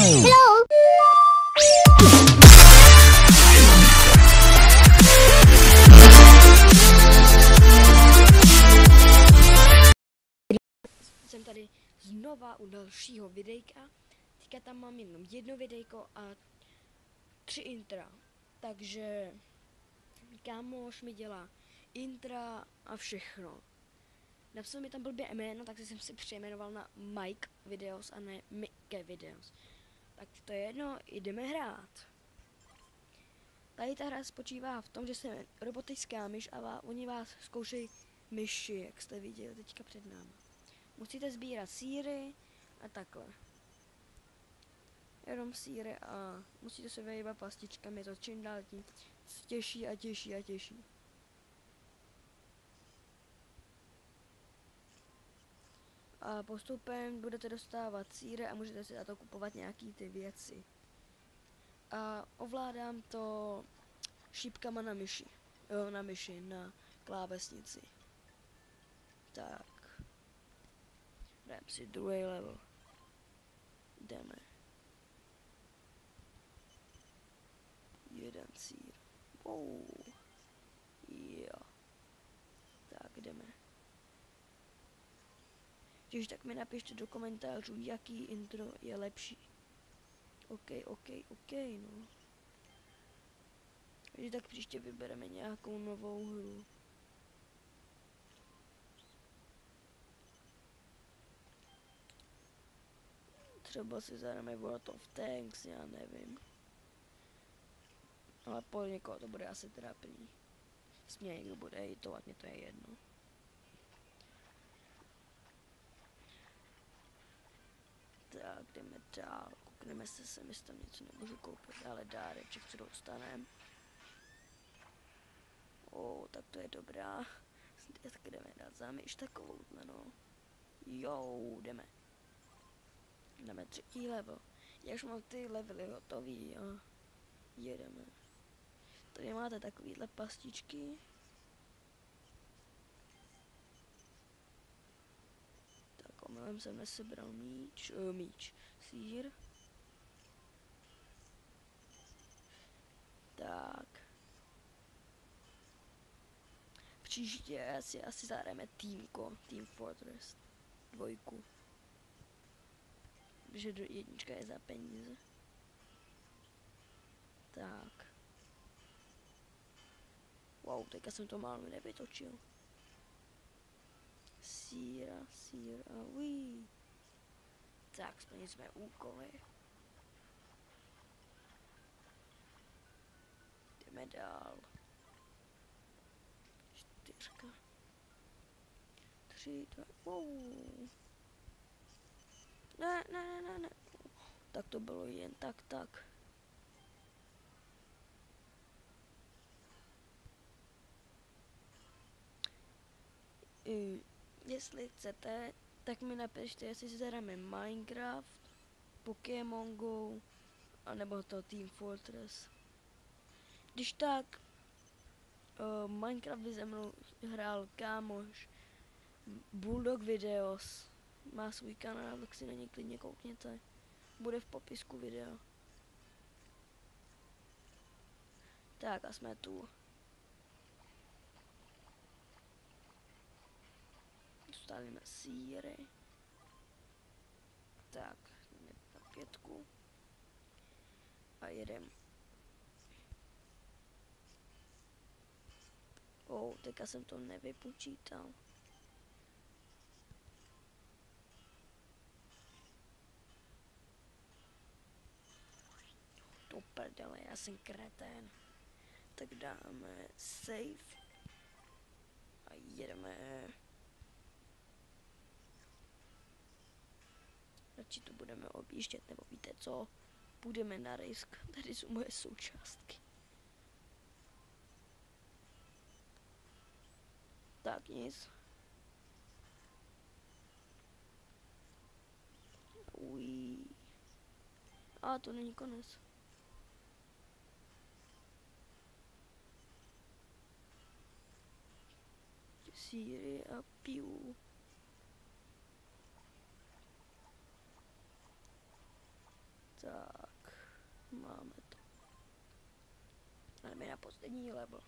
Hello. Jsem tady znova u dalšího videjka. Teďka tam mám jenom jedno videjko a 3 intra. Takže kámoš mi dělá intra a všechno. Napsal mi tam blbě jméno, tak jsem si přejmenoval na Mike Videos a ne Mike Videos. Tak to je jedno, jdeme hrát. Tady ta hra spočívá v tom, že se robotická myš a oni vás zkoušejí myši, jak jste viděli teďka před námi. Musíte sbírat sýry a takhle. Jenom sýry a musíte se vyhýbat pastičkami, to čím dál tím těžší a těžší a těžší. A postupem budete dostávat sýry a můžete si za to kupovat nějaký ty věci. A ovládám to šípkama na myši. Jo, na myši, na klávesnici. Tak. Jdeme si druhý level. Jdeme. Jeden sýr. Wow. Jo. Tak, jdeme. Když tak mi napište do komentářů, jaký intro je lepší. OK, no. Takže tak příště vybereme nějakou novou hru. Třeba si zahrajeme World of Tanks, já nevím. Ale po někoho to bude asi trapný. Mě někdo bude hejtovat, mě to je jedno. Tak, jdeme dál. Koukneme se sem, jestli tam něco nemůžu koupit, ale dáreček, co dostaneme. Tak to je dobrá. Tak jdeme dát za myš takovouhle, no. Jo, jdeme. Jdeme 3. level. Já už mám ty levely hotový, jo. Jedeme. Tady máte takovýhle pastičky. Tak omylem jsem nesebral míč, sýr. Tak. Příště asi zahrajeme Team Fortress 2. Protože jednička je za peníze. Tak. Wow, teďka jsem to málo nevytočil. Sýr a uí. Tak, splnili jsme úkoly. Jdeme dál. 4. 3, 2, wow. Ne. Tak to bylo jen tak. Jestli chcete, tak mi napište, jestli si zahrajeme Minecraft, Pokémon Go, anebo to Team Fortress. Když tak, Minecraft by se mnou hrál kámoš Bulldog Videos. Má svůj kanál, tak si na něj klidně koukněte. Bude v popisku videa. Tak a jsme tu. Dostáváme sýry. Tak, jdeme na 5. A jedem. Teďka jsem to nevypočítal. Do prdele, já jsem kretén. Tak dáme save. A jedeme. Radši to budeme objíždět, nebo víte co? Půjdeme na risk. Tady jsou moje součástky. Tak nic. Ují. A to není konec. Sýry a piju. Tak, máme to. Jdeme na poslední level.